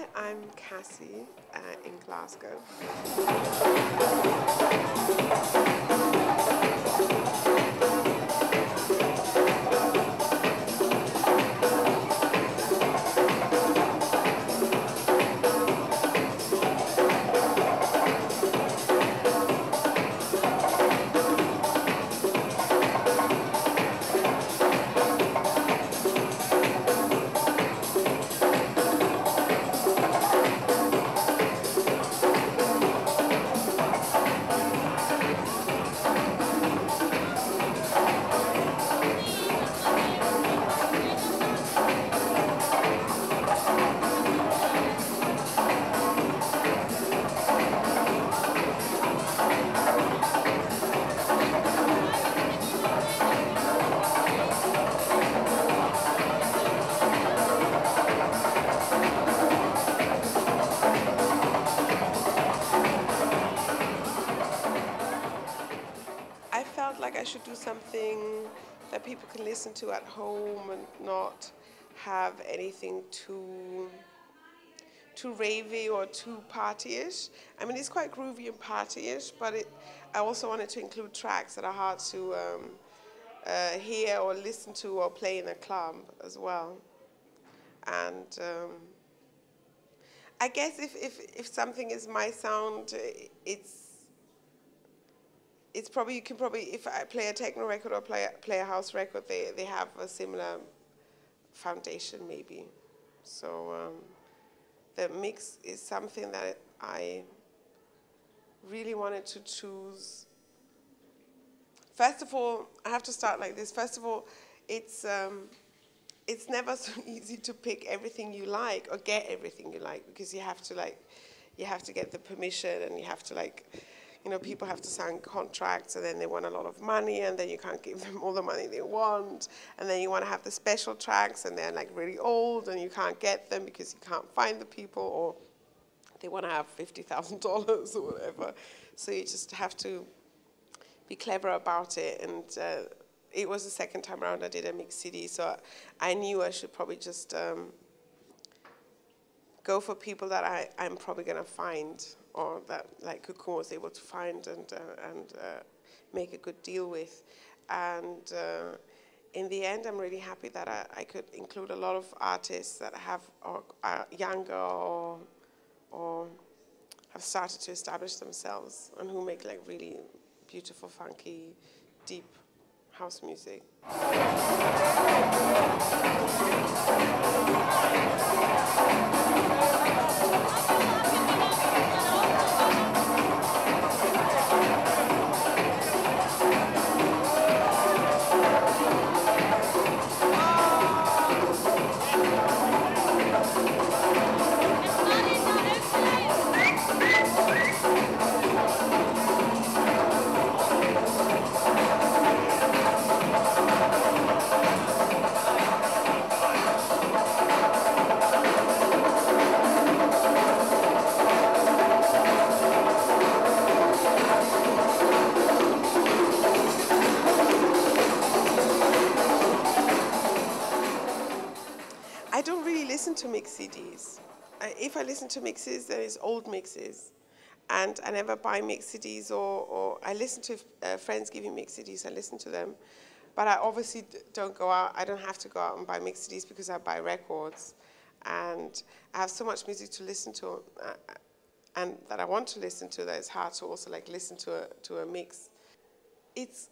Hi, I'm Cassy in Glasgow. I felt like I should do something that people can listen to at home and not have anything too ravey or too partyish. I mean, it's quite groovy and partyish, but I also wanted to include tracks that are hard to hear or listen to or play in a club as well. And I guess if something is my sound, it's probably, you can probably, if I play a techno record or play a house record, they have a similar foundation maybe. So the mix is something that I really wanted to choose. First of all, I have to start like this. First of all, it's never so easy to pick everything you like or get everything you like, because you have to get the permission, and you have to people have to sign contracts, and then they want a lot of money, and then you can't give them all the money they want, and then you want to have the special tracks, and they're like really old, and you can't get them because you can't find the people, or they want to have $50,000 or whatever. So you just have to be clever about it. And it was the second time around I did a mix CD, so I knew I should probably just go for people that I'm probably going to find, or that like Cocoon was able to find and make a good deal with. And in the end, I'm really happy that I could include a lot of artists that are younger or have started to establish themselves, and who make like really beautiful, funky, deep house music. I don't really listen to mix CDs. If I listen to mixes, then it's old mixes. And I never buy mix CDs, or I listen to friends giving mix CDs, I listen to them. But I obviously don't go out, I don't have to go out and buy mix CDs, because I buy records. And I have so much music to listen to, and that I want to listen to, that it's hard to also like listen to a mix. It's,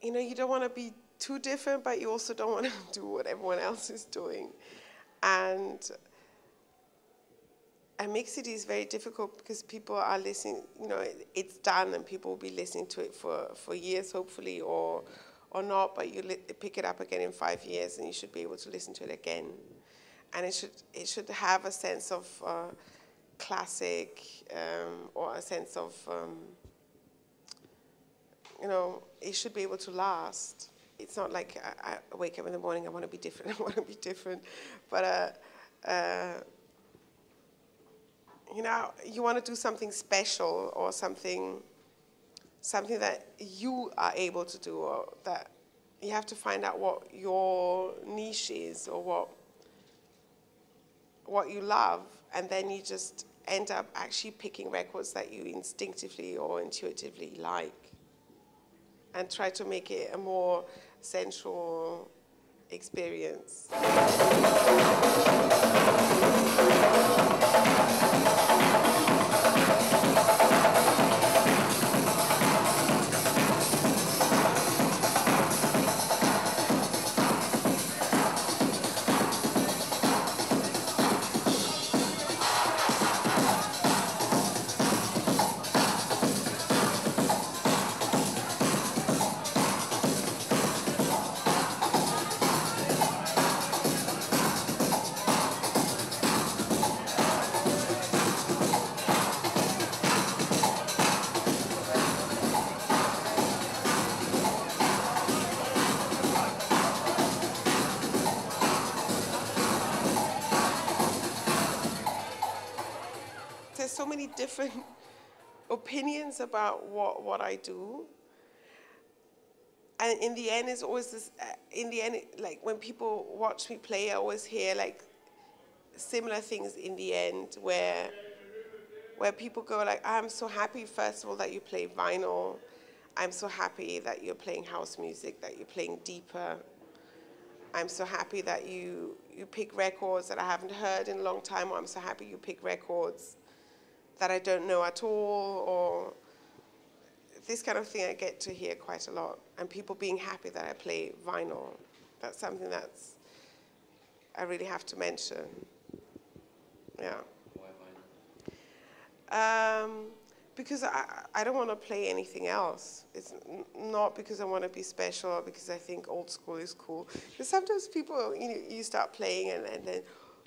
you don't want to be too different, but you also don't want to do what everyone else is doing. And a mix CD is very difficult, because people are listening, it's done, and people will be listening to it for years, hopefully, or not, but you pick it up again in 5 years, and you should be able to listen to it again. And it should have a sense of classic, or a sense of, it should be able to last. It's not like I wake up in the morning, I want to be different, I want to be different. But, you want to do something special, or something that you are able to do, or that you have to find out what your niche is, or what you love, and then you just end up actually picking records that you instinctively or intuitively like, and try to make it a more sensual experience. There's so many different opinions about what I do. And in the end, it's always this, in the end, like when people watch me play, I always hear like similar things in the end where people go like, I'm so happy, first of all, that you play vinyl. I'm so happy that you're playing house music, that you're playing deeper. I'm so happy that you pick records that I haven't heard in a long time, or I'm so happy you pick records that I don't know at all, or this kind of thing I get to hear quite a lot. And people being happy that I play vinyl. That's something that's I really have to mention. Yeah. Why vinyl? Because I don't want to play anything else. It's not because I want to be special or because I think old school is cool. Because sometimes people, you start playing and then,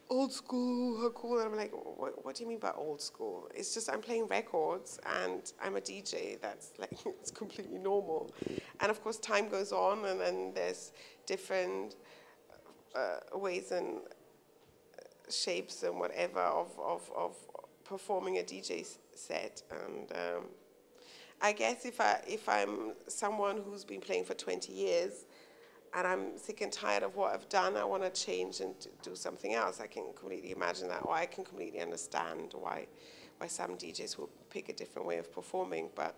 old school, how cool, and I'm like, what do you mean by old school? It's just I'm playing records and I'm a DJ. That's like, it's completely normal. And of course time goes on, and then there's different ways and shapes and whatever of performing a DJ set. And I guess if I'm someone who's been playing for 20 years, and I'm sick and tired of what I've done, I want to change and do something else. I can completely imagine that, or I can completely understand why some DJs will pick a different way of performing, but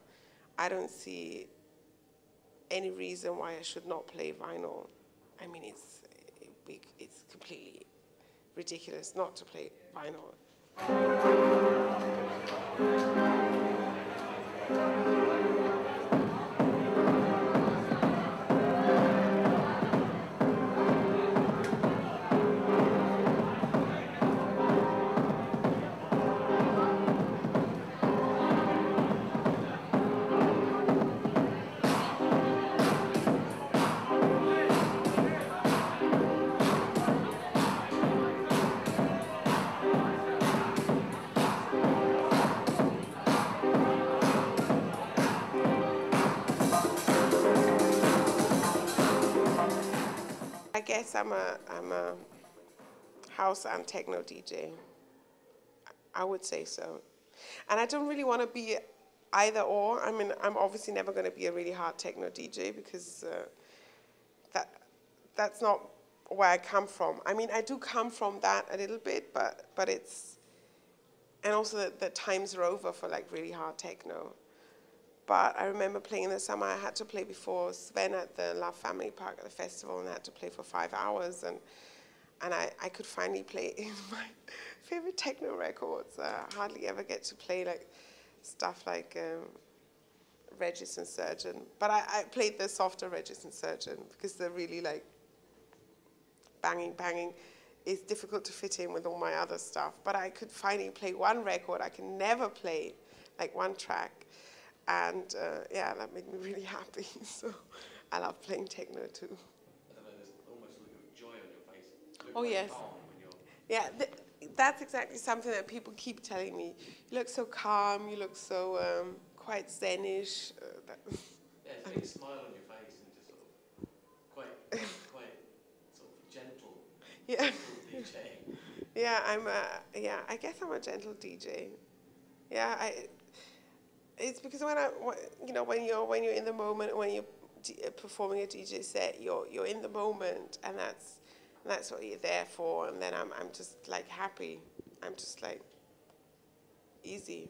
I don't see any reason why I should not play vinyl. I mean, it's completely ridiculous not to play vinyl. I guess I'm a house and techno DJ. I would say so. And I don't really want to be either or. I mean, I'm obviously never going to be a really hard techno DJ because that's not where I come from. I mean, I do come from that a little bit, but it's, and also the times are over for like really hard techno. But I remember playing in the summer. I had to play before Sven at the Love Family Park at the festival, and I had to play for 5 hours. And I could finally play my favorite techno records. I hardly ever get to play like stuff like Regis and Surgeon. But I played the softer Regis and Surgeon because they're really like banging. It's difficult to fit in with all my other stuff. But I could finally play one record I can never play, like one track. And yeah, that made me really happy. So I love playing techno too. I don't know, there's almost a look of joy on your face. Oh yes. Yeah, that's exactly something that people keep telling me. You look so calm. You look so quite Zenish. Yeah, it's a big smile on your face and just sort of quite sort of gentle. Yeah. Gentle DJing. Yeah, I guess I'm a gentle DJ. Yeah, it's because when you're in the moment, when you're performing a DJ set, you're in the moment, and And that's what you're there for. And then I'm just like happy. I'm just like easy.